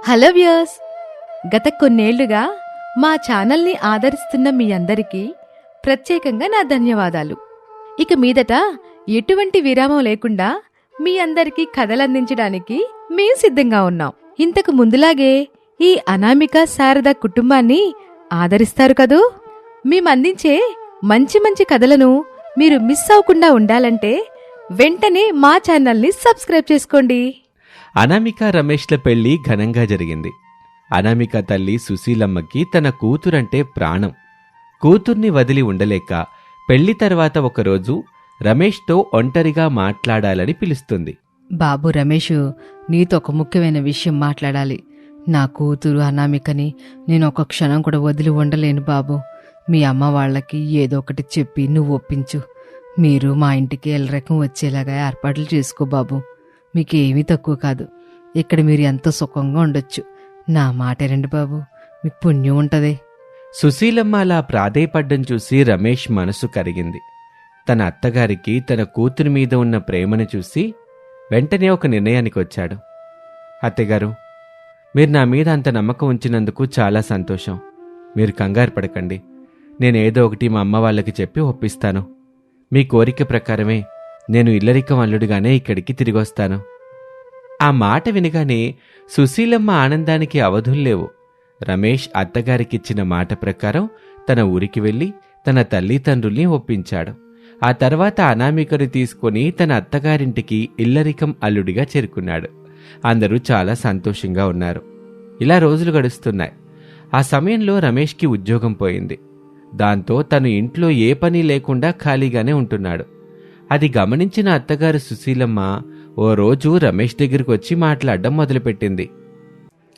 Hello viewers, గత కొన్నేళ్లుగా మా ఛానల్ని ఆదరిస్తున్న మీ అందరికీ ప్రత్యేకంగా నా ధన్యవాదాలు. ఇక మీదట ఎటువంటి విరామం లేకుండా మీ అందరికీ కథలందించడానికి మేం సిద్ధంగా ఉన్నాం. ఇంతకు ముందులాగే ఈ అనామిక శారద కుటుంబాన్ని ఆదరిస్తారు కదూ? మేమందించే మంచి మంచి కథలను మీరు మిస్ అవ్వకుండా ఉండాలంటే వెంటనే మా ఛానల్ని సబ్స్క్రైబ్ చేసుకోండి. అనామిక రమేష్ల పెళ్లి ఘనంగా జరిగింది. అనామిక తల్లి సుశీలమ్మకి తన కూతురంటే ప్రాణం. కూతుర్ని వదిలి ఉండలేక పెళ్లి తర్వాత ఒకరోజు రమేష్తో ఒంటరిగా మాట్లాడాలని పిలుస్తుంది. బాబు రమేషు, నీతో ఒక ముఖ్యమైన విషయం మాట్లాడాలి. నా కూతురు అనామికని నేను ఒక క్షణం కూడా వదిలి ఉండలేను బాబు. మీ అమ్మ వాళ్ళకి ఏదో ఒకటి చెప్పి నువ్వు ఒప్పించు. మీరు మా ఇంటికి ఎల్లరకం వచ్చేలాగా ఏర్పాట్లు చేసుకో బాబు. మీకేమీ తక్కువ కాదు. ఇక్కడ మీరు ఎంతో సుఖంగా ఉండొచ్చు. నా మాట రండి బాబు, మీకు పుణ్యం ఉంటదే. సుశీలమ్మ అలా ప్రాధేయపడ్డం చూసి రమేష్ మనసు కరిగింది. తన అత్తగారికి తన కూతురి మీద ఉన్న ప్రేమను చూసి వెంటనే ఒక నిర్ణయానికి వచ్చాడు. అత్తగారు, మీరు నా మీద అంత నమ్మకం ఉంచినందుకు చాలా సంతోషం. మీరు కంగారు పడకండి. నేనేదో ఒకటి మా అమ్మ వాళ్ళకి చెప్పి ఒప్పిస్తాను. మీ కోరిక ప్రకారమే నేను ఇల్లరికం అల్లుడిగానే ఇక్కడికి తిరిగొస్తాను. ఆ మాట వినగానే సుశీలమ్మ ఆనందానికి అవధుల్లేవు. రమేష్ అత్తగారికిచ్చిన మాట ప్రకారం తన ఊరికి వెళ్లి తన తల్లిదండ్రుల్ని ఒప్పించాడు. ఆ తర్వాత అనామికను తీసుకుని తన అత్తగారింటికి ఇల్లరికం అల్లుడిగా చేరుకున్నాడు. అందరూ చాలా సంతోషంగా ఉన్నారు. ఇలా రోజులు గడుస్తున్నాయి. ఆ సమయంలో రమేష్కి ఉద్యోగం పోయింది. దాంతో తను ఇంట్లో ఏ పని లేకుండా ఖాళీగానే ఉంటున్నాడు. అది గమనించిన అత్తగారు సుశీలమ్మ ఓ రోజు రమేష్ దగ్గరికి వచ్చి మాట్లాడడం మొదలుపెట్టింది.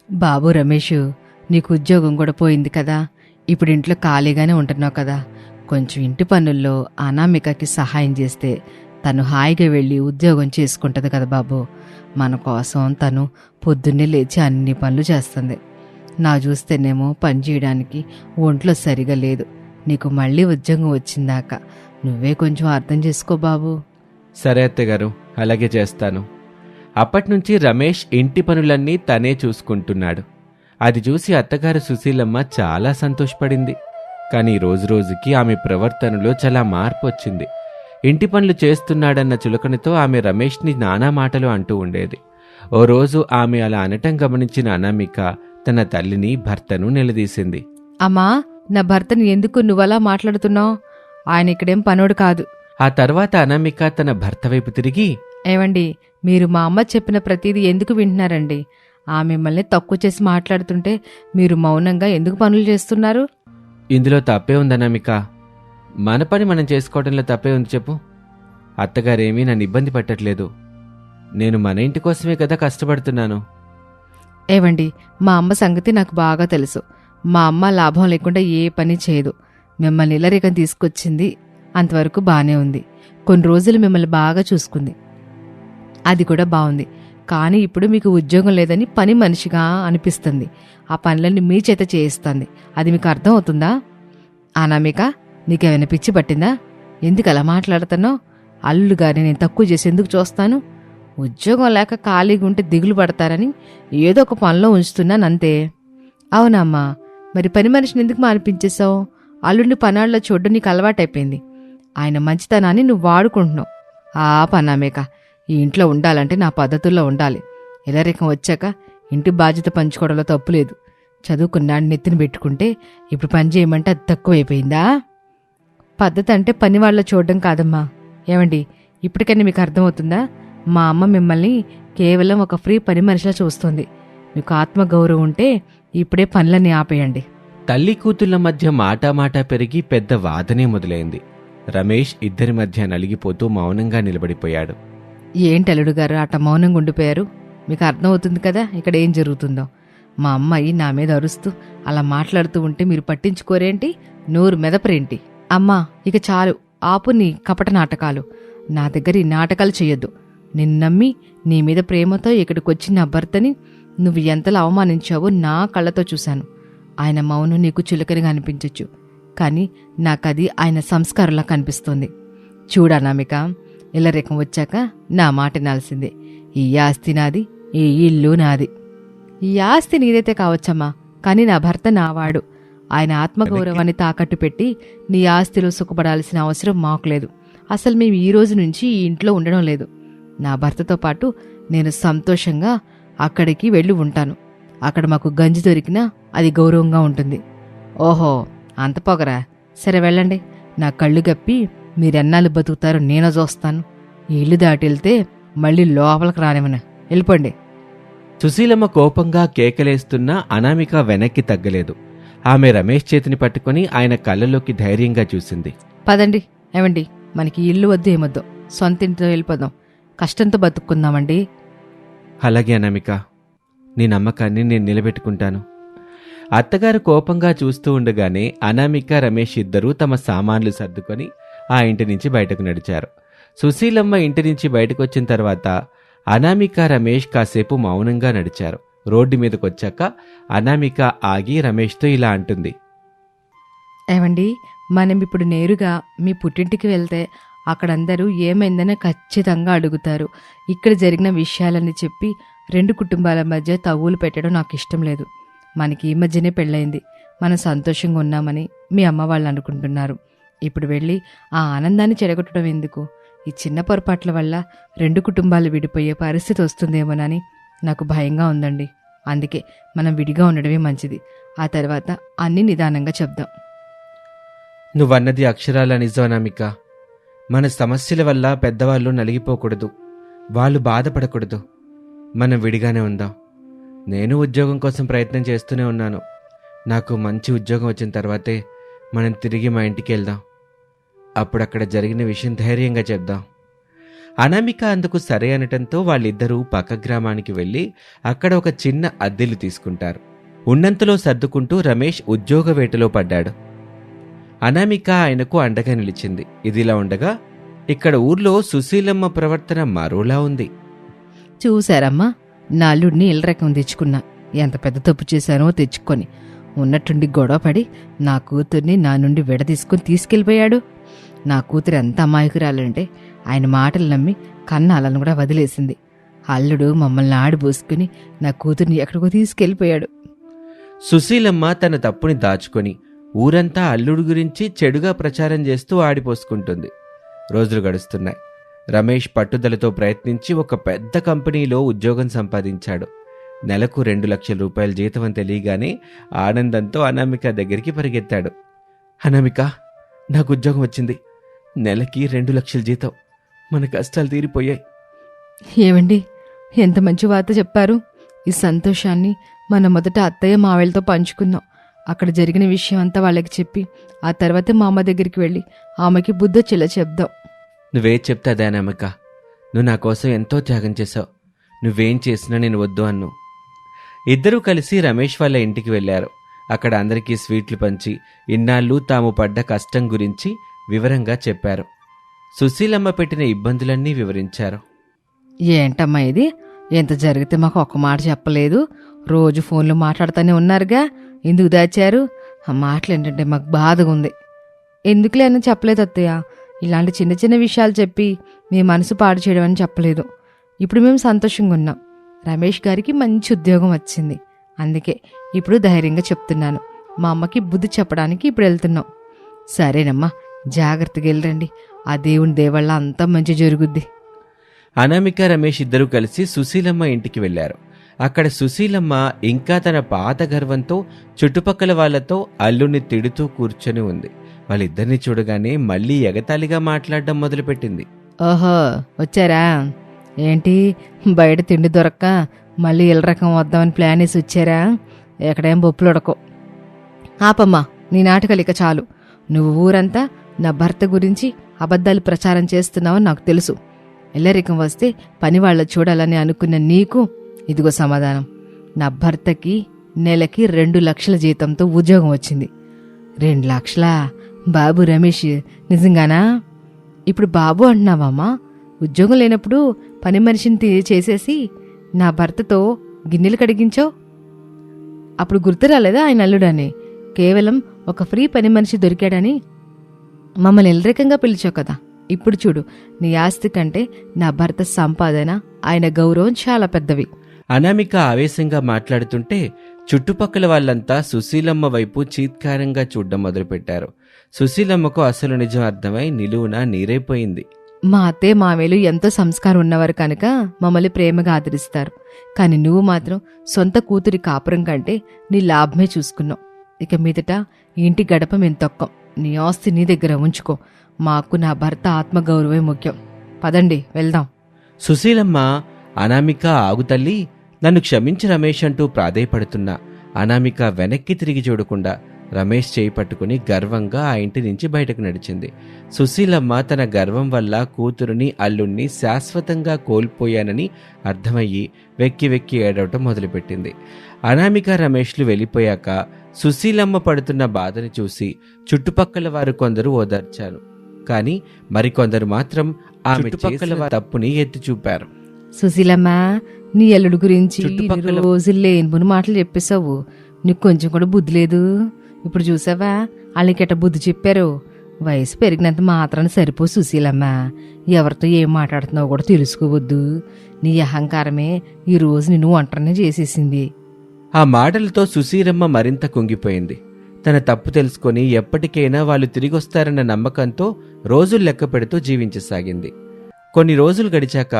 బాబు రమేషు, నీకు ఉద్యోగం కూడా పోయింది కదా. ఇప్పుడు ఇంట్లో ఖాళీగానే ఉంటున్నావు కదా. కొంచెం ఇంటి పనుల్లో అనామికకి సహాయం చేస్తే తను హాయిగా వెళ్ళి ఉద్యోగం చేసుకుంటుంది కదా బాబు. మన కోసం తను పొద్దున్నే లేచి అన్ని పనులు చేస్తుంది. నా చూస్తేనేమో పని చేయడానికి ఒంట్లో సరిగా లేదు. నీకు మళ్ళీ ఉద్యోగం వచ్చిందాక నువ్వే కొంచెం అర్థం చేసుకో బాబు. సరే అత్తగారు, అలాగే చేస్తాను. అప్పట్నుంచి రమేష్ ఇంటి పనులన్నీ తనే చూసుకుంటున్నాడు. అది చూసి అత్తగారు సుశీలమ్మ చాలా సంతోషపడింది. కానీ రోజురోజుకి ఆమె ప్రవర్తనలో చాలా మార్పు వచ్చింది. ఇంటి పనులు చేస్తున్నాడన్న చులకనతో ఆమె రమేష్ని నానా మాటలు అంటూ ఉండేది. ఓ రోజు ఆమె అలా అనటం గమనించిన అనామిక తన తల్లిని, భర్తను నిలదీసింది. అమ్మా, నా భర్తని ఎందుకు నువ్వలా మాట్లాడుతున్నావు? ఆయన ఇక్కడేం పనోడు కాదు. ఆ తర్వాత అనామిక తన భర్త వైపు తిరిగి, ఏవండి, మీరు మా అమ్మ చెప్పిన ప్రతిదీ ఎందుకు వింటున్నారండి? ఆమె మిమ్మల్ని తక్కువ చేసి మాట్లాడుతుంటే మీరు మౌనంగా ఎందుకు పనులు చేస్తున్నారు? ఇందులో తప్పే ఉంది అనామిక. మన పని మనం చేసుకోవడంలో తప్పే ఉంది చెప్పు. అత్తగారేమీ నన్ను ఇబ్బంది పెట్టట్లేదు. నేను మన ఇంటి కోసమే కదా కష్టపడుతున్నాను. ఏవండి, మా అమ్మ సంగతి నాకు బాగా తెలుసు. మా అమ్మ లాభం లేకుండా ఏ పని చేయదు. మిమ్మల్ని ఇల్లరికం తీసుకొచ్చింది, అంతవరకు బానే ఉంది. కొన్ని రోజులు మిమ్మల్ని బాగా చూసుకుంది, అది కూడా బాగుంది. కానీ ఇప్పుడు మీకు ఉద్యోగం లేదని పని మనిషిగా అనిపిస్తుంది. ఆ పనులన్నీ మీ చేత చేయిస్తుంది. అది మీకు అర్థం అవుతుందా? అనామిక, నీకేమైనా పిచ్చి పట్టిందా? ఎందుకు అలా మాట్లాడుతున్నావు? అల్లుడు గారిని నేను తక్కువ చేసి ఎందుకు చూస్తాను? ఉద్యోగం లేక ఖాళీగా ఉంటే దిగులు పడతారని ఏదో ఒక పనిలో ఉంచుతున్నానంతే. అవునమ్మా, మరి పని మనిషిని ఎందుకు మానిపించేశావు? అల్లుడిని పనాళ్ళలో చూడడం నీకు అలవాటైపోయింది. ఆయన మంచితనాన్ని నువ్వు వాడుకుంటున్నావు. ఆ పనామేక, ఈ ఇంట్లో ఉండాలంటే నా పద్ధతుల్లో ఉండాలి. ఇల్లరికం వచ్చాక ఇంటి బాధ్యత పంచుకోవడంలో తప్పులేదు. చదువుకున్నాడు నెత్తిని పెట్టుకుంటే ఇప్పుడు పని చేయమంటే అది తక్కువైపోయిందా? పద్ధతి అంటే పని వాళ్ళ చూడడం కాదమ్మా. ఏమండి, ఇప్పటికైనా మీకు అర్థమవుతుందా? మా అమ్మ మిమ్మల్ని కేవలం ఒక ఫ్రీ పని మనిషిలా చూస్తుంది. మీకు ఆత్మగౌరవం ఉంటే ఇప్పుడే పనులన్నీ ఆపేయండి. తల్లి కూతుళ్ల మధ్య మాటామాటా పెరిగి పెద్ద వాదనే మొదలైంది. రమేష్ ఇద్దరి మధ్య నలిగిపోతూ మౌనంగా నిలబడిపోయాడు. ఏంటి అల్లుడు గారు అట్ట మౌనంగా ఉండిపోయారు? మీకు అర్థమవుతుంది కదా ఇక్కడ ఏం జరుగుతుందో. మా అమ్మాయి నా మీద అరుస్తూ అలా మాట్లాడుతూ ఉంటే మీరు పట్టించుకోరేంటి? నోరు మెదపరేంటి? అమ్మా, ఇక చాలు, ఆపు నీ కపట నాటకాలు. నా దగ్గర ఈ నాటకాలు చెయ్యొద్దు. నిన్ను నమ్మి నీ మీద ప్రేమతో ఇక్కడికొచ్చి నా భర్తని నువ్వు ఎంతలా అవమానించావో నా కళ్ళతో చూశాను. ఆయన మౌనం నీకు చులకనగా అనిపించొచ్చు, కానీ నాకది ఆయన సంస్కారంలా కనిపిస్తోంది. చూడనామిక, ఇల్లరికం వచ్చాక నా మాట వినాల్సిందే. ఈ ఆస్తి నాది, ఈ ఇల్లు నాది. ఈ ఆస్తి నీదైతే కావచ్చమ్మా, కానీ నా భర్త నావాడు. ఆయన ఆత్మగౌరవాన్ని తాకట్టు పెట్టి నీ ఆస్తిలో సుఖపడాల్సిన అవసరం మాకు లేదు. అసలు మేము ఈ రోజు నుంచి ఈ ఇంట్లో ఉండడం లేదు. నా భర్తతో పాటు నేను సంతోషంగా అక్కడికి వెళ్ళి ఉంటాను. అక్కడ మాకు గంజి దొరికినా అది గౌరవంగా ఉంటుంది. ఓహో, అంత పొగరా? సరే వెళ్ళండి. నా కళ్ళు గప్పి మీరెన్నాళ్ళు బతుకుతారో నేనో చూస్తాను. ఈ ఇల్లు దాటి వెళ్తే మళ్ళీ లోపలికి రానివనా, వెళ్ళిపోండి. సుశీలమ్మ కోపంగా కేకలేస్తున్నా అనామిక వెనక్కి తగ్గలేదు. ఆమె రమేష్ చేతిని పట్టుకుని ఆయన కళ్ళలోకి ధైర్యంగా చూసింది. పదండి. ఏమండి, మనకి ఇల్లు వద్దు ఏమొద్దు, సొంత ఇంటితో వెళ్ళిపోదాం. కష్టంతో బతుక్కుందామండి. అలాగే అనామిక, నీ నమ్మకాన్ని నేను నిలబెట్టుకుంటాను. అత్తగారు కోపంగా చూస్తూ ఉండగానే అనామిక రమేష్ ఇద్దరూ తమ సామాన్లు సర్దుకొని ఆ ఇంటి నుంచి బయటకు నడిచారు. సుశీలమ్మ ఇంటి నుంచి బయటకొచ్చిన తర్వాత అనామిక రమేష్ కాసేపు మౌనంగా నడిచారు. రోడ్డు మీదకొచ్చాక అనామిక ఆగి రమేష్తో ఇలా అంటుంది. ఏమండి, మనం ఇప్పుడు నేరుగా మీ పుట్టింటికి వెళ్తే అక్కడందరూ ఏమైందని ఖచ్చితంగా అడుగుతారు. ఇక్కడ జరిగిన విషయాలని చెప్పి రెండు కుటుంబాల మధ్య తవ్వులు పెట్టడం నాకు ఇష్టం లేదు. మనకి ఈ మధ్యనే పెళ్ళయింది, మనం సంతోషంగా ఉన్నామని మీ అమ్మ వాళ్ళు అనుకుంటున్నారు. ఇప్పుడు వెళ్ళి ఆ ఆనందాన్ని చెడగొట్టడం ఎందుకు? ఈ చిన్న పొరపాట్ల వల్ల రెండు కుటుంబాలు విడిపోయే పరిస్థితి వస్తుందేమోనని నాకు భయంగా ఉందండి. అందుకే మనం విడిగా ఉండడమే మంచిది. ఆ తర్వాత అన్నీ నిదానంగా చెప్దాం. నువ్వన్నది అక్షరాల నిజం అనామిక. మన సమస్యల వల్ల పెద్దవాళ్ళు నలిగిపోకూడదు, వాళ్ళు బాధపడకూడదు. మనం విడిగానే ఉందాం. నేను ఉద్యోగం కోసం ప్రయత్నం చేస్తూనే ఉన్నాను. నాకు మంచి ఉద్యోగం వచ్చిన తర్వాతే మనం తిరిగి మా ఇంటికి వెళ్దాం. అప్పుడక్కడ జరిగిన విషయం ధైర్యంగా చెప్దాం. అనామిక అందుకు సరే అనటంతో వాళ్ళిద్దరూ పక్క గ్రామానికి వెళ్ళి అక్కడ ఒక చిన్న అద్దెలు తీసుకుంటారు. ఉన్నంతలో సర్దుకుంటూ రమేష్ ఉద్యోగ వేటలో పడ్డాడు. అనామిక ఆయనకు అండగా నిలిచింది. ఇదిలా ఉండగా ఇక్కడ ఊర్లో సుశీలమ్మ ప్రవర్తన మరోలా ఉంది. చూశారమ్మా, నా అల్లుడిని ఇళ్ళ రకం తెచ్చుకున్నా. ఎంత పెద్ద తప్పు చేశానో తెచ్చుకొని ఉన్నట్టుండి గొడవపడి నా కూతుర్ని నా నుండి విడదీసుకుని తీసుకెళ్ళిపోయాడు. నా కూతురు ఎంత అమాయకురాలంటే ఆయన మాటలు నమ్మి కన్నాలను కూడా వదిలేసింది. అల్లుడు మమ్మల్ని ఆడిపోసుకుని నా కూతుర్ని ఎక్కడికో తీసుకెళ్ళిపోయాడు. సుశీలమ్మ తన తప్పుని దాచుకొని ఊరంతా అల్లుడు గురించి చెడుగా ప్రచారం చేస్తూ ఆడిపోసుకుంటుంది. రోజులు గడుస్తున్నాయి. రమేష్ పట్టుదలతో ప్రయత్నించి ఒక పెద్ద కంపెనీలో ఉద్యోగం సంపాదించాడు. నెలకు 2 లక్షల రూపాయల జీతం అని తెలియగానే ఆనందంతో అనామిక దగ్గరికి పరిగెత్తాడు. అనామిక, నాకు ఉద్యోగం వచ్చింది. నెలకి 2 లక్షల జీతం. మన కష్టాలు తీరిపోయాయి. ఏమండి, ఎంత మంచి వార్త చెప్పారు. ఈ సంతోషాన్ని మన మొదట అత్తయ్య మావళ్ళతో పంచుకుందాం. అక్కడ జరిగిన విషయం అంతా వాళ్ళకి చెప్పి ఆ తర్వాత మా అమ్మ దగ్గరికి వెళ్ళి ఆమెకి బుద్ధొచ్చేలా చెప్దాం. నువ్వే చెప్తే అదే అనామిక. నువ్వు నా కోసం ఎంతో త్యాగం చేశావు. నువ్వేం చేసినా నేను వద్దు అన్ను. ఇద్దరూ కలిసి రమేష్ వాళ్ళ ఇంటికి వెళ్లారు. అక్కడ అందరికీ స్వీట్లు పంచి ఇన్నాళ్ళు తాము పడ్డ కష్టం గురించి వివరంగా చెప్పారు. సుశీలమ్మ పెట్టిన ఇబ్బందులన్నీ వివరించారు. ఏంటమ్మా ఇది? ఎంత జరిగితే మాకు ఒక్క మాట చెప్పలేదు. రోజు ఫోన్లో మాట్లాడుతూనే ఉన్నారుగా, ఎందుకు దాచారు? ఆ మాటలు ఏంటంటే మాకు బాధగా ఉంది. ఎందుకులే అని చెప్పలేదు అత్తయ్య. ఇలాంటి చిన్న చిన్న విషయాలు చెప్పి మీ మనసు పాడు చేయడం అని చెప్పలేదు. ఇప్పుడు మేము సంతోషంగా ఉన్నాం. రమేష్ గారికి మంచి ఉద్యోగం వచ్చింది. అందుకే ఇప్పుడు ధైర్యంగా చెప్తున్నాను. మా అమ్మకి బుద్ధి చెప్పడానికి ఇప్పుడు వెళ్తున్నాం. సరేనమ్మా, జాగ్రత్తగా వెళ్ళరండి. ఆ దేవుని దేవళ్ళ అంతా మంచి జరుగుద్ది. అనామిక రమేష్ ఇద్దరూ కలిసి సుశీలమ్మ ఇంటికి వెళ్లారు. అక్కడ సుశీలమ్మ ఇంకా తన పాత గర్వంతో చుట్టుపక్కల వాళ్లతో అల్లుణ్ణి తిడుతూ కూర్చొని ఉంది. వాళ్ళిద్దరిని చూడగానే మళ్లీ ఎగతాళిగా మాట్లాడడం మొదలుపెట్టింది. ఓహో, వచ్చారా? ఏంటి, బయట తిండి దొరక్క మళ్ళీ ఇళ్ళ రకం వద్దామని ప్లాన్ వేసి వచ్చారా? ఎక్కడేం బొప్పులు ఉడకో. ఆపమ్మా, నీ నాటకాలు ఇక చాలు. నువ్వు ఊరంతా నా భర్త గురించి అబద్ధాలు ప్రచారం చేస్తున్నావని నాకు తెలుసు. ఇల్లరికం వస్తే పనివాళ్ళ చూడాలని అనుకున్న నీకు ఇదిగో సమాధానం. నా భర్తకి నెలకి 2 లక్షల జీతంతో ఉద్యోగం వచ్చింది. 2 లక్షలా? బాబు రమేష్, నిజంగానా? ఇప్పుడు బాబు అంటున్నావమ్మా? ఉద్యోగం లేనప్పుడు పని మనిషిని చేసేసి నా భర్తతో గిన్నెలు కడిగించావు. అప్పుడు గుర్తు రాలేదా ఆయన అల్లుడని? కేవలం ఒక ఫ్రీ పని మనిషి దొరికాడని మమ్మల్ని ఎల్లరికంగా పిలిచావు కదా. ఇప్పుడు చూడు, నీ ఆస్తి కంటే నా భర్త సంపాదన, ఆయన గౌరవం చాలా పెద్దవి. అనామిక ఆవేశంగా మాట్లాడుతుంటే చుట్టుపక్కల వాళ్ళంతా సుశీలమ్మ వైపు చీత్కారంగా చూడ్డం మొదలుపెట్టారు. సుశీలమ్మకు అసలు నిజం అర్థమై నిలువునా నీరైపోయింది. మా అత్తయ్య మామేలు ఎంతో సంస్కారం ఉన్నవారు కనుక మమ్మల్ని ప్రేమగా ఆదరిస్తారు. కానీ నువ్వు మాత్రం సొంత కూతురి కాపురం కంటే నీ లాభమే చూసుకున్నావు. ఇక మీదట ఈ ఇంటి గడప మేము తొక్కం. నీ ఆస్తి నీ దగ్గర ఉంచుకో. మాకు నా భర్త ఆత్మగౌరవమే ముఖ్యం. పదండి వెళ్దాం. సుశీలమ్మ, అనామిక ఆగు తల్లి, నన్ను క్షమించి రమేష్ అంటూ ప్రాధేయపడుతున్నా అనామిక వెనక్కి తిరిగి చూడకుండా రమేష్ చేయి పట్టుకుని గర్వంగా ఆ ఇంటి నుంచి బయటకు నడిచింది. సుశీలమ్మ తన గర్వం వల్ల కూతురుని అల్లుణ్ణి శాశ్వతంగా కోల్పోయానని అర్థమయ్యి వెక్కి వెక్కి ఏడవటం మొదలుపెట్టింది. అనామిక రమేష్లు వెళ్ళిపోయాక సుశీలమ్మ పడుతున్న బాధని చూసి చుట్టుపక్కల వారు కొందరు ఓదార్చారు. కానీ మరికొందరు మాత్రం ఆమె చుట్టుపక్కల వారి తప్పుని ఎత్తి చూపారు. సుశీలమ్మ, నీ అల్లుడు గురించి చుట్టుపక్కల రోజుల్లో ఎన్నుని మాటలు చెప్పేశావు. నీకు కొంచెం కూడా బుద్ధి లేదు. ఇప్పుడు చూసావా వాళ్ళకెట బుద్ధి చెప్పారు. వయసు పెరిగినంత మాత్రాన సరిపో సుశీలమ్మ. ఎవరితో ఏం మాట్లాడుతున్నావో కూడా తెలుసుకోవద్దు. నీ అహంకారమే ఈ రోజు నిన్ను ఒంటరినే చేసేసింది. ఆ మాటలతో సుశీలమ్మ మరింత కుంగిపోయింది. తన తప్పు తెలుసుకొని ఎప్పటికైనా వాళ్ళు తిరిగొస్తారన్న నమ్మకంతో రోజులు లెక్క పెడుతూ జీవించసాగింది. కొన్ని రోజులు గడిచాక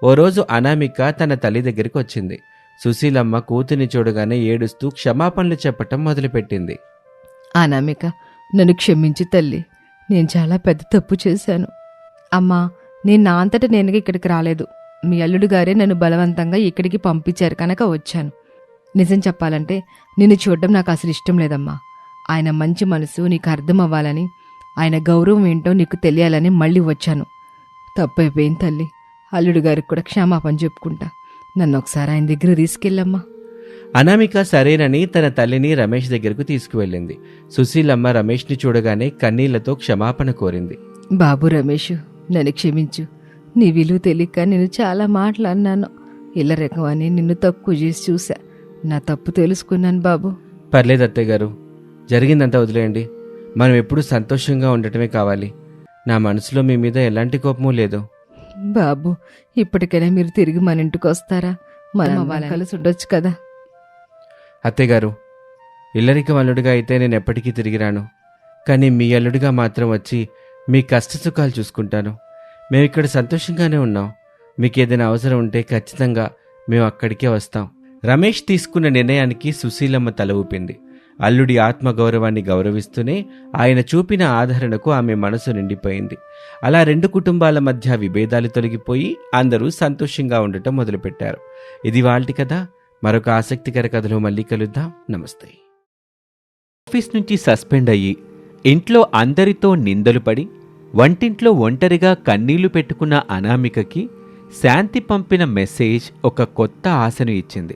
ఓ రోజు అనామిక తన తల్లి దగ్గరికి వచ్చింది. సుశీలమ్మ కూతుర్ని చూడగానే ఏడుస్తూ క్షమాపణలు చెప్పటం మొదలుపెట్టింది. అనామిక, నన్ను క్షమించు తల్లి. నేను చాలా పెద్ద తప్పు చేశాను. అమ్మా, నేను నా అంతటా నేనుగా ఇక్కడికి రాలేదు. మీ అల్లుడు గారే నన్ను బలవంతంగా ఇక్కడికి పంపించారు కనుక వచ్చాను. నిజం చెప్పాలంటే నిన్ను చూడడం నాకు అసలు ఇష్టం లేదమ్మా. ఆయన మంచి మనసు నీకు అర్థం అవ్వాలని, ఆయన గౌరవం ఏంటో నీకు తెలియాలని మళ్ళీ వచ్చాను. తప్పైపోయింది తల్లి. అల్లుడు గారికి కూడా క్షమాపణ చెప్పుకుంటా. నన్ను ఒకసారి ఆయన దగ్గర తీసుకెళ్ళమ్మా. అనామిక సరేనని తన తల్లిని రమేష్ దగ్గరకు తీసుకువెళ్ళింది. సుశీలమ్మ రమేష్ని చూడగానే కన్నీళ్లతో క్షమాపణ కోరింది. బాబు రమేష్, నన్ను క్షమించు. నీ విలువ తెలియక నేను చాలా మాట్లాడినాను. ఇల్లరకం అని నిన్ను తక్కువ చేసి చూసా. నా తప్పు తెలుసుకున్నాను బాబు. పర్లేదు అత్తయ్య గారు, జరిగిందంతా వదిలేయండి. మనం ఎప్పుడూ సంతోషంగా ఉండటమే కావాలి. నా మనసులో మీ మీద ఎలాంటి కోపమూ లేదు. బాబు, ఇప్పటికైనా మీరు తిరిగి మన ఇంటికి వస్తారా? మనం కలిసి ఉండొచ్చు కదా. అత్తయ్య గారు, ఇల్లరికం అల్లుడిగా అయితే నేను ఎప్పటికీ తిరిగి రాను. కానీ మీ అల్లుడిగా మాత్రం వచ్చి మీ కష్టసుఖాలు చూసుకుంటాను. మేము ఇక్కడ సంతోషంగానే ఉన్నాం. మీకు ఏదైనా అవసరం ఉంటే ఖచ్చితంగా మేము అక్కడికే వస్తాం. రమేష్ తీసుకున్న నిర్ణయానికి సుశీలమ్మ తల ఊపింది. అల్లుడి ఆత్మగౌరవాన్ని గౌరవిస్తూనే ఆయన చూపిన ఆదరణకు ఆమె మనసు నిండిపోయింది. అలా రెండు కుటుంబాల మధ్య విభేదాలు తొలగిపోయి అందరూ సంతోషంగా ఉండటం మొదలుపెట్టారు. ఇది వాల్టి కథ. మరొక ఆసక్తికర కథలో మళ్ళీ కలుద్దాం. నమస్తే. ఆఫీస్ నుంచి సస్పెండ్ అయ్యి ఇంట్లో అందరితో నిందలు పడి వంటింట్లో ఒంటరిగా కన్నీళ్లు పెట్టుకున్న అనామికకి శాంతి పంపిన మెసేజ్ ఒక కొత్త ఆశను ఇచ్చింది.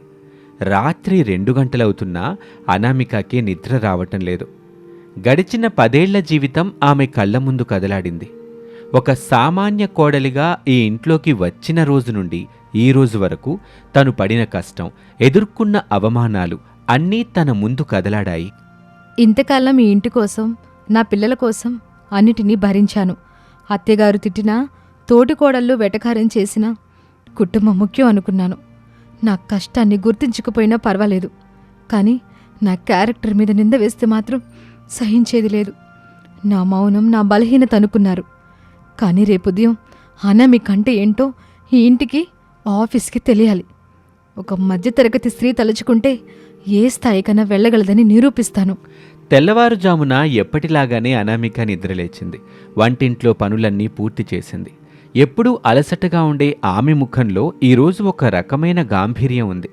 రాత్రి 2 గంటలవుతున్నా అనామికకి నిద్ర రావటం లేదు. గడిచిన 10 ఏళ్ల జీవితం ఆమె కళ్ళ ముందు కదలాడింది. ఒక సామాన్య కోడలిగా ఈ ఇంట్లోకి వచ్చిన రోజు నుండి ఈ రోజు వరకు తను పడిన కష్టం, ఎదుర్కొన్న అవమానాలు అన్నీ తన ముందు కదలాడాయి. ఇంతకాలం ఈ ఇంటి కోసం, నా పిల్లల కోసం అన్నిటినీ భరించాను. అత్తయ్యగారు తిట్టినా, తోటి కోడళ్ళు వెటకారం చేసినా కుటుంబం ముఖ్యం అనుకున్నాను. నా కష్టాన్ని గుర్తించకపోయినా పర్వాలేదు. కానీ నా క్యారెక్టర్ మీద నింద వేస్తే మాత్రం సహించేది లేదు. నా మౌనం నా బలహీనత అనుకున్నారు. కానీ రేపుదయం అనామిక అంటే ఏంటో ఈ ఇంటికి, ఆఫీస్కి తెలియాలి. ఒక మధ్యతరగతి స్త్రీ తలుచుకుంటే ఏ స్థాయికైనా వెళ్ళగలదని నిరూపిస్తాను. తెల్లవారుజామున ఎప్పటిలాగానే అనామిక నిద్రలేచింది. వంటింట్లో పనులన్నీ పూర్తి చేసింది. ఎప్పుడూ అలసటగా ఉండే ఆమె ముఖంలో ఈరోజు ఒక రకమైన గాంభీర్యం ఉంది.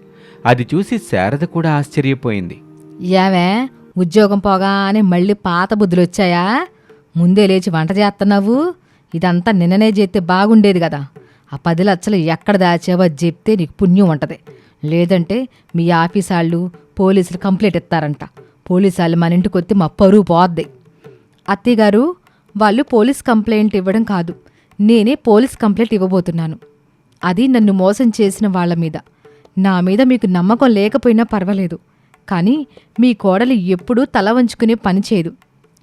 అది చూసి శారద కూడా ఆశ్చర్యపోయింది. యావే, ఉద్యోగం పోగానే మళ్ళీ పాత బుద్ధులొచ్చాయా? ముందే లేచి వంట చేస్తున్నావు? ఇదంతా నిన్ననే చేస్తే బాగుండేది కదా. ఆ 10 లక్షలు ఎక్కడ దాచావో చెప్తే నీకు పుణ్యం ఉంటుంది. లేదంటే మీ ఆఫీస్ వాళ్ళు పోలీసులు కంప్లైంట్ ఇస్తారంట. పోలీసు వాళ్ళు మన ఇంటికి వస్తే మా పరువు పోద్ది. అత్తయ్యగారు, వాళ్ళు పోలీస్ కంప్లైంట్ ఇవ్వడం కాదు, నేనే పోలీస్ కంప్లైంట్ ఇవ్వబోతున్నాను. అది నన్ను మోసం చేసిన వాళ్ళ మీద. నా మీద మీకు నమ్మకం లేకపోయినా పర్వాలేదు. కానీ మీ కోడలు ఎప్పుడూ తల వంచుకునే పని చేయదు.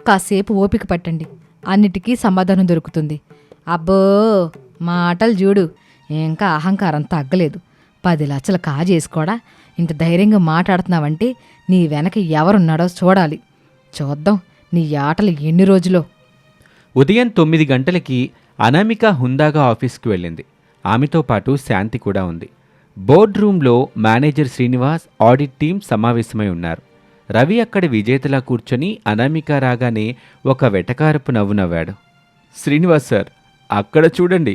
కాసేపు ఓపిక పట్టండి, అన్నిటికీ సమాధానం దొరుకుతుంది. అబ్బో, మాటలు చూడు, ఇంకా అహంకారం తగ్గలేదు. 10 లక్షలు కాజేసుకోడా ఇంత ధైర్యంగా మాట్లాడుతున్నావంటే నీ వెనక ఎవరున్నాడో చూడాలి. చూద్దాం నీ ఆటలు ఎన్ని రోజులో. ఉదయం 9 గంటలకి అనామిక హుందాగా ఆఫీస్కి వెళ్ళింది. ఆమెతో పాటు శాంతి కూడా ఉంది. బోర్డ్ రూంలో మేనేజర్ శ్రీనివాస్, ఆడిట్ టీం సమావేశమై ఉన్నారు. రవి అక్కడ విజేతలా కూర్చొని అనామిక రాగానే ఒక వెటకారపు నవ్వు నవ్వాడు. శ్రీనివాస్ సార్, అక్కడ చూడండి,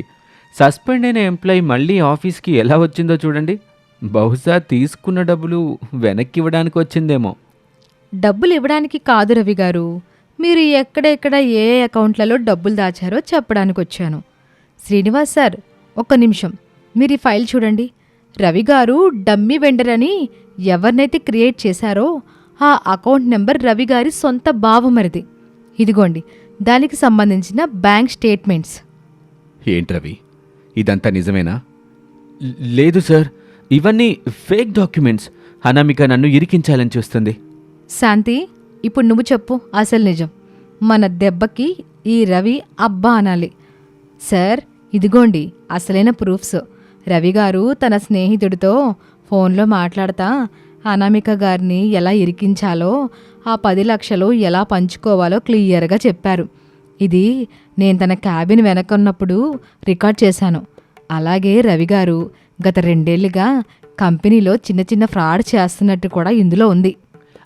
సస్పెండ్ అయిన ఎంప్లాయీ మళ్ళీ ఆఫీస్కి ఎలా వచ్చిందో చూడండి. బహుశా తీసుకున్న డబ్బులు వెనక్కి ఇవ్వడానికి వచ్చిందేమో. డబ్బులు ఇవ్వడానికి కాదు రవి గారు, మీరు ఎక్కడెక్కడ ఏ అకౌంట్లలో డబ్బులు దాచారో చెప్పడానికి వచ్చాను. శ్రీనివాస్ సార్, ఒక్క నిమిషం, మీరు ఈ ఫైల్ చూడండి. రవి గారు డమ్మీ వెండర్ అని ఎవరినైతే క్రియేట్ చేశారో ఆ అకౌంట్ నెంబర్ రవి గారి సొంత బావమరిది. ఇదిగోండి దానికి సంబంధించిన బ్యాంక్ స్టేట్మెంట్స్. ఏంటి రవి, ఇదంతా నిజమేనా? లేదు సార్, ఇవన్నీ ఫేక్ డాక్యుమెంట్స్. అనామిక నన్ను ఇరికించాలని చూస్తుంది. శాంతి, ఇప్పుడు నువ్వు చెప్పు అసలు నిజం. మన దెబ్బకి ఈ రవి అబ్బా అనాలి. సార్, ఇదిగోండి అసలైన ప్రూఫ్స్. రవి గారు తన స్నేహితుడితో ఫోన్లో మాట్లాడతా అనామిక గారిని ఎలా ఇరికించాలో, ఆ 10 లక్షలు ఎలా పంచుకోవాలో క్లియర్గా చెప్పారు. ఇది నేను తన క్యాబిన్ వెనకున్నప్పుడు రికార్డ్ చేశాను. అలాగే రవి గారు గత 2 ఏళ్లుగా కంపెనీలో చిన్న చిన్న ఫ్రాడ్ చేస్తున్నట్టు కూడా ఇందులో ఉంది.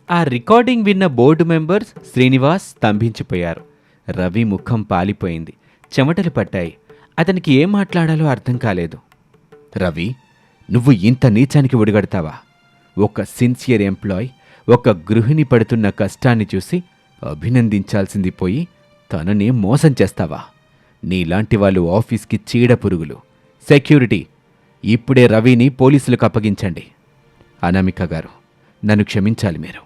ఆ రికార్డింగ్ విన్న బోర్డు మెంబర్స్ శ్రీనివాస్ స్తంభించిపోయారు. రవి ముఖం పాలిపోయింది, చెమటలు పట్టాయి. అతనికి ఏం మాట్లాడాలో అర్థం కాలేదు. రవి, నువ్వు ఇంత నీచానికి ఒడిగడతావా? ఒక సిన్సియర్ ఎంప్లాయ్, ఒక గృహిణి పడుతున్న కష్టాన్ని చూసి అభినందించాల్సింది పోయి తననే మోసం చేస్తావా? నీలాంటి వాళ్ళు ఆఫీస్కి చీడ పురుగులు. సెక్యూరిటీ, ఇప్పుడే రవిని పోలీసులకు అప్పగించండి. అనామిక గారు, నన్ను క్షమించాలి మీరు.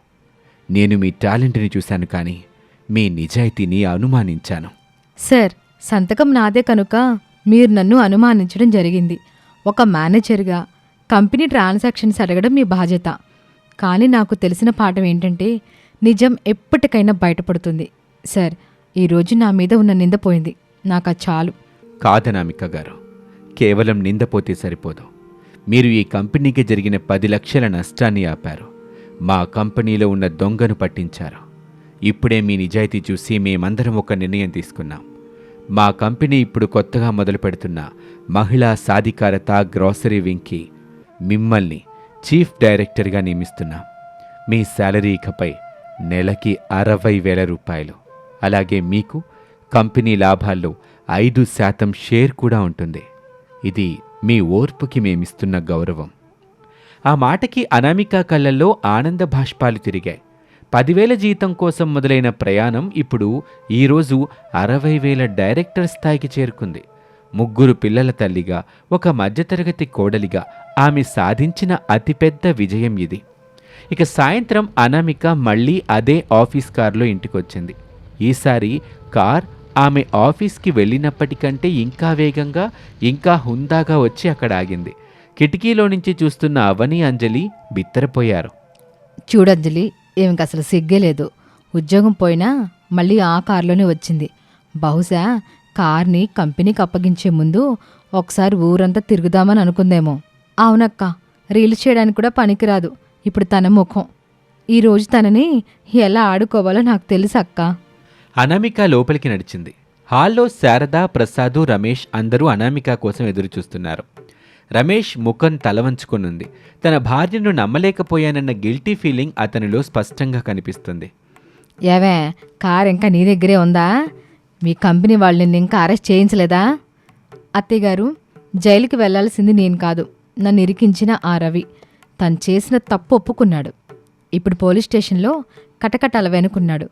నేను మీ టాలెంట్ని చూశాను, కానీ మీ నిజాయితీని అనుమానించాను. సార్, సంతకం నాదే కనుక మీరు నన్ను అనుమానించడం జరిగింది. ఒక మేనేజర్గా కంపెనీ ట్రాన్సాక్షన్స్ అడగడం మీ బాధ్యత. కానీ నాకు తెలిసిన పాఠం ఏంటంటే నిజం ఎప్పటికైనా బయటపడుతుంది. సార్, ఈరోజు నా మీద ఉన్న నింద పోయింది, నాకు అది చాలు. కాదనామిక గారు, కేవలం నిందపోతే సరిపోదు. మీరు ఈ కంపెనీకి జరిగిన 10 లక్షల నష్టాన్ని ఆపారు. మా కంపెనీలో ఉన్న దొంగను పట్టించారు. ఇప్పుడే మీ నిజాయితీ చూసి మేమందరం ఒక నిర్ణయం తీసుకున్నాం. మా కంపెనీ ఇప్పుడు కొత్తగా మొదలు పెడుతున్న మహిళా సాధికారత గ్రోసరీ వింగ్కి మిమ్మల్ని చీఫ్ డైరెక్టర్గా నియమిస్తున్నాం. మీ శాలరీ ఇకపై నెలకి 60,000 రూపాయలు. అలాగే మీకు కంపెనీ లాభాల్లో 5% షేర్ కూడా ఉంటుంది. ఇది మీ ఓర్పుకి మేమిస్తున్న గౌరవం. ఆ మాటకి అనామిక కళ్ళల్లో ఆనంద భాష్పాలు తిరిగాయి. 10,000 జీతం కోసం మొదలైన ప్రయాణం ఇప్పుడు ఈరోజు 60,000 డైరెక్టర్ స్థాయికి చేరుకుంది. 3 పిల్లల తల్లిగా, ఒక మధ్యతరగతి కోడలిగా ఆమె సాధించిన అతిపెద్ద విజయం ఇది. ఇక సాయంత్రం అనామిక మళ్ళీ అదే ఆఫీస్ కారులో ఇంటికొచ్చింది. ఈసారి కార్ ఆమె ఆఫీస్కి వెళ్ళినప్పటికంటే ఇంకా వేగంగా, ఇంకా హుందాగా వచ్చి అక్కడ ఆగింది. కిటికీలో నుంచి చూస్తున్న అవని, అంజలి బిత్తరపోయారు. చూడంజలి, ఏమికి అసలు సిగ్గే లేదు. ఉద్యోగం పోయినా మళ్ళీ ఆ కారులోనే వచ్చింది. బహుశా కార్ని కంపెనీకి అప్పగించే ముందు ఒకసారి ఊరంతా తిరుగుదామని అనుకుందేమో. అవునక్క, రీల్స్ చేయడానికి కూడా పనికిరాదు ఇప్పుడు తన ముఖం. ఈరోజు తనని ఎలా ఆడుకోవాలో నాకు తెలుసు అక్క. అనామిక లోపలికి నడిచింది. హాల్లో శారద, ప్రసాదు, రమేష్ అందరూ అనామిక కోసం ఎదురుచూస్తున్నారు. రమేష్ ముఖం తలవంచుకునుంది. తన భార్యను నమ్మలేకపోయానన్న గిల్టీ ఫీలింగ్ అతనిలో స్పష్టంగా కనిపిస్తుంది. ఏవే, కార్ ఇంకా నీ దగ్గరే ఉందా? మీ కంపెనీ వాళ్ళు నిన్ను ఇంకా అరెస్ట్ చేయించలేదా? అత్తయ్యగారు, జైలుకి వెళ్లాల్సింది నేను కాదు, నన్ను ఇరికించిన ఆ రవి. తను చేసిన తప్పు ఒప్పుకున్నాడు. ఇప్పుడు పోలీస్ స్టేషన్లో కటకటాల వెనుకున్నాడు.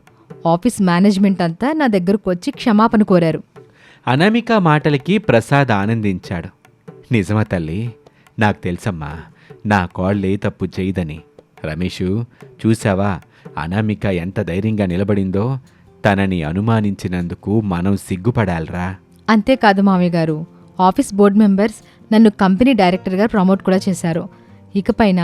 ఆఫీస్ మేనేజ్మెంట్ అంతా నా దగ్గరకు వచ్చి క్షమాపణ కోరారు. అనామిక మాటలకి ప్రసాద్ ఆనందించాడు. నిజమా తల్లి? నాకు తెలుసమ్మా, నా కోళ్ళే తప్పు చేయదని. రమేషు, చూసావా అనామిక ఎంత ధైర్యంగా నిలబడిందో? తనని అనుమానించినందుకు మనం సిగ్గుపడాలరా. అంతేకాదు మామయ్య గారు, ఆఫీస్ బోర్డు మెంబర్స్ నన్ను కంపెనీ డైరెక్టర్గా ప్రమోట్ కూడా చేశారు. ఇకపైన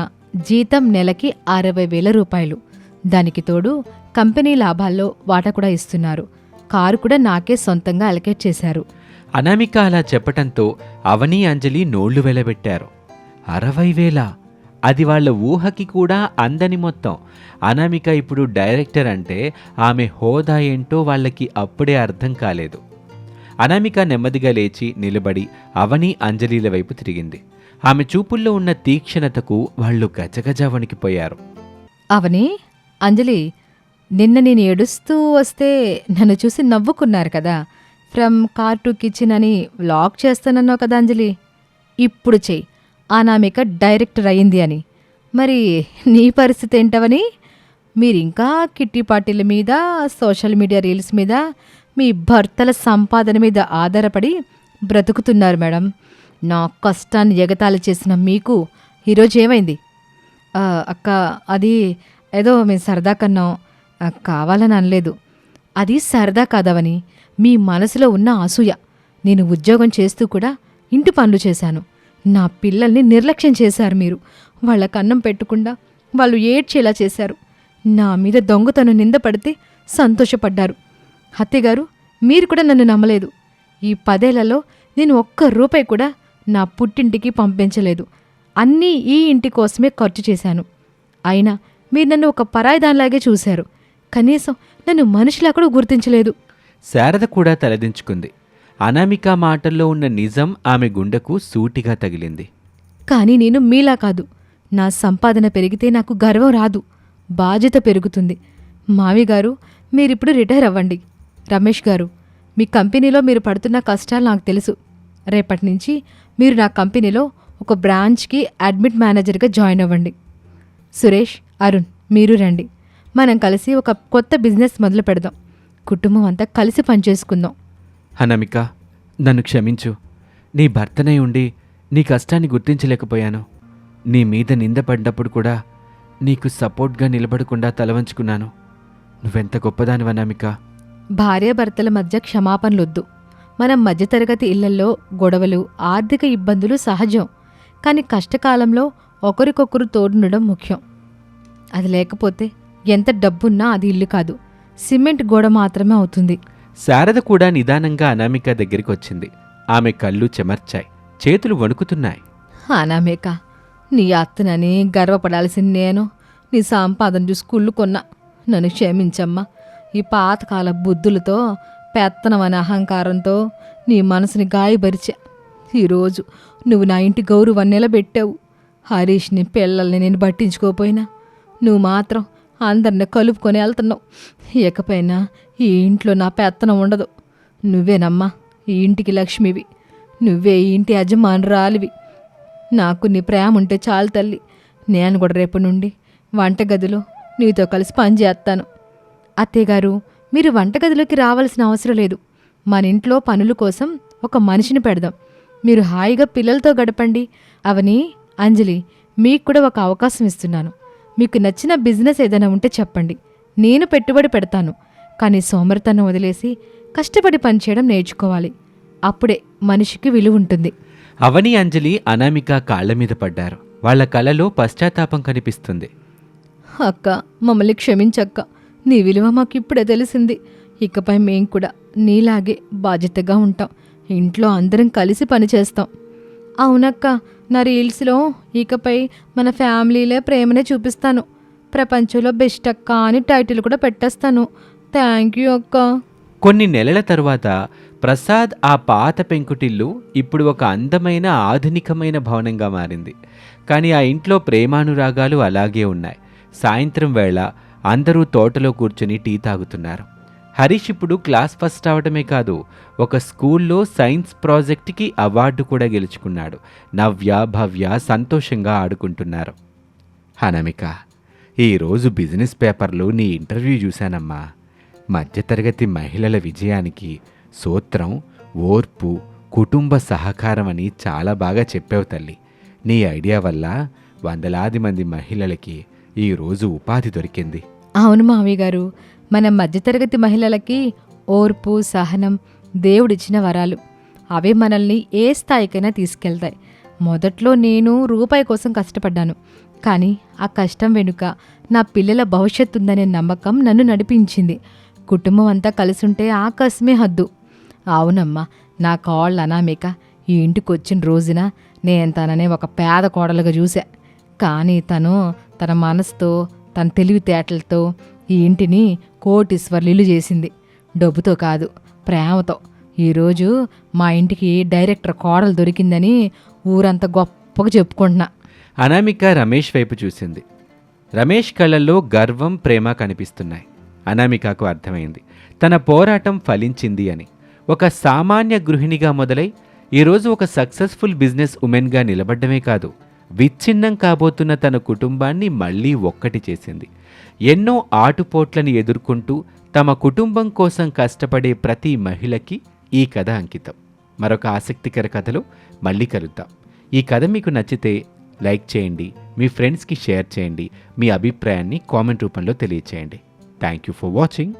జీతం నెలకి 60,000 రూపాయలు. దానికి తోడు కంపెనీ లాభాల్లో వాటా కూడా ఇస్తున్నారు. కారు కూడా నాకే సొంతంగా అలకేట్ చేశారు. అనామిక అలా చెప్పటంతో అవని, అంజలి నోళ్లు వెలబెట్టారు. 60,000! అది వాళ్ళ ఊహకి కూడా అందని మొత్తం. అనామిక ఇప్పుడు డైరెక్టర్ అంటే ఆమె హోదా ఏంటో వాళ్ళకి అప్పుడే అర్థం కాలేదు. అనామిక నెమ్మదిగా లేచి నిలబడి అవని, అంజలిల వైపు తిరిగింది. ఆమె చూపుల్లో ఉన్న తీక్షణతకు వాళ్ళు గజగజ వణికిపోయారు. అవని, అంజలి, నిన్న నేను ఏడుస్తూ వస్తే నన్ను చూసి నవ్వుకున్నారు కదా. ఫ్రమ్ కార్ టు కిచెన్ అని వ్లాగ్ చేస్తానన్నావు కదా అంజలి. ఇప్పుడు చెయ్యి, అనామిక డైరెక్టర్ అయింది అని. మరి నీ పరిస్థితి ఏంటవని? మీరింకా కిట్టి పార్టీల మీద, సోషల్ మీడియా రీల్స్ మీద, మీ భర్తల సంపాదన మీద ఆధారపడి బ్రతుకుతున్నారు మేడం. నా కష్టాన్ని ఎగతాళి చేసిన మీకు ఈరోజు ఏమైంది? అక్క, అది ఏదో మేము సరదా కన్నాం, కావాలని అనలేదు. అది సరదా కాదవని, మీ మనసులో ఉన్న అసూయ. నేను ఉద్యోగం చేస్తూ కూడా ఇంటి పనులు చేశాను. నా పిల్లల్ని నిర్లక్ష్యం చేశారు మీరు. వాళ్ళకు అన్నం పెట్టకుండా వాళ్ళు ఏడ్చేలా చేశారు. నా మీద దొంగతనం నిందపడితే సంతోషపడ్డారు. అత్తయ్యగారు, మీరు కూడా నన్ను నమ్మలేదు. ఈ 10 ఏళ్లలో నేను ఒక్క రూపాయి కూడా నా పుట్టింటికి పంపించలేదు. అన్నీ ఈ ఇంటి కోసమే ఖర్చు చేశాను. అయినా మీరు నన్ను ఒక పరాయిదానిలాగే చూశారు. కనీసం నన్ను మనిషిలా కూడా గుర్తించలేదు. శారద కూడా తలదించుకుంది. అనామిక మాటల్లో ఉన్న నిజం ఆమె గుండెకు సూటిగా తగిలింది. కానీ నేను మీలా కాదు. నా సంపాదన పెరిగితే నాకు గర్వం రాదు, బాధ్యత పెరుగుతుంది. మావిగారు, మీరిప్పుడు రిటైర్ అవ్వండి. రమేష్ గారు, మీ కంపెనీలో మీరు పడుతున్న కష్టాలు నాకు తెలుసు. రేపటి నుంచి మీరు నా కంపెనీలో ఒక బ్రాంచ్కి అడ్మిట్ మేనేజర్గా జాయిన్ అవ్వండి. సురేష్, అరుణ్, మీరు రండి. మనం కలిసి ఒక కొత్త బిజినెస్ మొదలు పెడదాం. కుటుంబం అంతా కలిసి పనిచేసుకుందాం. అనామిక, నన్ను క్షమించు. నీ భర్తనై ఉండి నీ కష్టాన్ని గుర్తించలేకపోయాను. నీ మీద నింద పడ్డప్పుడు కూడా నీకు సపోర్ట్గా నిలబడకుండా తలవంచుకున్నాను. నువ్వెంత గొప్పదానివి అనామిక. భార్యాభర్తల మధ్య క్షమాపణలొద్దు. మనం మధ్యతరగతి ఇళ్లల్లో గొడవలు, ఆర్థిక ఇబ్బందులు సహజం. కానీ కష్టకాలంలో ఒకరికొకరు తోడుండడం ముఖ్యం. అది లేకపోతే ఎంత డబ్బున్నా అది ఇల్లు కాదు, సిమెంట్ గోడ మాత్రమే అవుతుంది. శారద కూడా నిదానంగా అనామిక దగ్గరికి వచ్చింది. ఆమె కళ్ళు చెమర్చాయి, చేతులు వణుకుతున్నాయి. అనామిక, నీ అత్తనని గర్వపడాల్సింది నేను. నీ సంపాదన చూసి కుళ్ళుకొన్నా. నన్ను క్షమించమ్మా. ఈ పాతకాల బుద్ధులతో, పెత్తనం అనే అహంకారంతో నీ మనసుని గాయపరిచా. ఈరోజు నువ్వు నా ఇంటి గౌరవాన్ని నిలబెట్టావు. హరీష్ని, పిల్లల్ని నేను పట్టించుకోపోయినా నువ్వు మాత్రం అందరిని కలుపుకొని వెళ్తున్నావు. ఇకపైనా ఈ ఇంట్లో నా పెత్తనం ఉండదు. నువ్వేనమ్మా ఈ ఇంటికి లక్ష్మివి. నువ్వే ఈ ఇంటి యజమానురాలివి. నాకు నీ ప్రేమ ఉంటే చాలు తల్లి. నేను కూడా రేపు నుండి వంటగదిలో నీతో కలిసి పనిచేస్తాను. అత్తయ్యగారు, మీరు వంటగదిలోకి రావాల్సిన అవసరం లేదు. మన ఇంట్లో పనుల కోసం ఒక మనిషిని పెడదాం. మీరు హాయిగా పిల్లలతో గడపండి. అవని, అంజలి, మీకు కూడా ఒక అవకాశం ఇస్తున్నాను. మీకు నచ్చిన బిజినెస్ ఏదైనా ఉంటే చెప్పండి. నేను పెట్టుబడి పెడతాను. కానీ సోమరితనం వదిలేసి కష్టపడి పనిచేయడం నేర్చుకోవాలి. అప్పుడే మనిషికి విలువ ఉంటుంది. అవని, అంజలి అనామిక కాళ్ల మీద పడ్డారు. వాళ్ల కళ్ళలో పశ్చాత్తాపం కనిపిస్తుంది. అక్క, మమ్మల్ని క్షమించక్క. నీ విలువ మాకు ఇప్పుడే తెలిసింది. ఇకపై మేం కూడా నీలాగే బాధ్యతగా ఉంటాం. ఇంట్లో అందరం కలిసి పనిచేస్తాం. అవునక్క, నా రీల్స్లో ఇకపై మన ఫ్యామిలీలే ప్రేమనే చూపిస్తాను. ప్రపంచంలో బెస్ట్ అక్క అని టైటిల్ కూడా పెట్టేస్తాను. థ్యాంక్ యూ అక్క. కొన్ని నెలల తరువాత ప్రసాద్ ఆ పాత పెంకుటిల్లు ఇప్పుడు ఒక అందమైన ఆధునికమైన భవనంగా మారింది. కానీ ఆ ఇంట్లో ప్రేమానురాగాలు అలాగే ఉన్నాయి. సాయంత్రం వేళ అందరూ తోటలో కూర్చుని టీ తాగుతున్నారు. హరీష్ ఇప్పుడు క్లాస్ ఫస్ట్ అవడమే కాదు, ఒక స్కూల్లో సైన్స్ ప్రాజెక్ట్కి అవార్డు కూడా గెలుచుకున్నాడు. నవ్య, భవ్య సంతోషంగా ఆడుకుంటున్నారు. అనామిక, ఈరోజు బిజినెస్ పేపర్లో నీ ఇంటర్వ్యూ చూశానమ్మా. మధ్యతరగతి మహిళల విజయానికి సూత్రం ఓర్పు, కుటుంబ సహకారం అని చాలా బాగా చెప్పావు తల్లి. నీ ఐడియా వల్ల వందలాది మంది మహిళలకి ఈరోజు ఉపాధి దొరికింది. అవును మావయ్య గారు, మన మధ్యతరగతి మహిళలకి ఓర్పు, సహనం దేవుడిచ్చిన వరాలు. అవే మనల్ని ఏ స్థాయికైనా తీసుకెళ్తాయి. మొదట్లో నేను రూపాయి కోసం కష్టపడ్డాను. కానీ ఆ కష్టం వెనుక నా పిల్లల భవిష్యత్తు ఉందనే నమ్మకం నన్ను నడిపించింది. కుటుంబం అంతా కలిసుంటే ఆకాశమే హద్దు. అవునమ్మా, నా కాళ్ళ అనామిక ఈ ఇంటికి వచ్చిన రోజున నేను తనని ఒక పేద కోడలుగా చూశా. కానీ తను తన మనసుతో, తన తెలివితేటలతో ఈ ఇంటిని కోటీశ్వర్లు చేసింది. డబ్బుతో కాదు, ప్రేమతో. ఈరోజు మా ఇంటికి డైరెక్టర్ కోడలు దొరికిందని ఊరంతా గొప్పగా చెప్పుకుంటున్నా. అనామిక రమేష్ వైపు చూసింది. రమేష్ కళ్ళల్లో గర్వం, ప్రేమ కనిపిస్తున్నాయి. అనామికకు అర్థమైంది తన పోరాటం ఫలించింది అని. ఒక సామాన్య గృహిణిగా మొదలై ఈరోజు ఒక సక్సెస్ఫుల్ బిజినెస్ ఉమెన్గా నిలబడ్డమే కాదు, విచ్ఛిన్నం కాబోతున్న తన కుటుంబాన్ని మళ్లీ ఒక్కటి చేసింది. ఎన్నో ఆటుపోట్లను ఎదుర్కొంటూ తమ కుటుంబం కోసం కష్టపడే ప్రతి మహిళకి ఈ కథ అంకితం. మరొక ఆసక్తికర కథలో మళ్ళీ కలుద్దాం. ఈ కథ మీకు నచ్చితే లైక్ చేయండి, మీ ఫ్రెండ్స్కి షేర్ చేయండి, మీ అభిప్రాయాన్ని కామెంట్ రూపంలో తెలియచేయండి. Thank you for watching.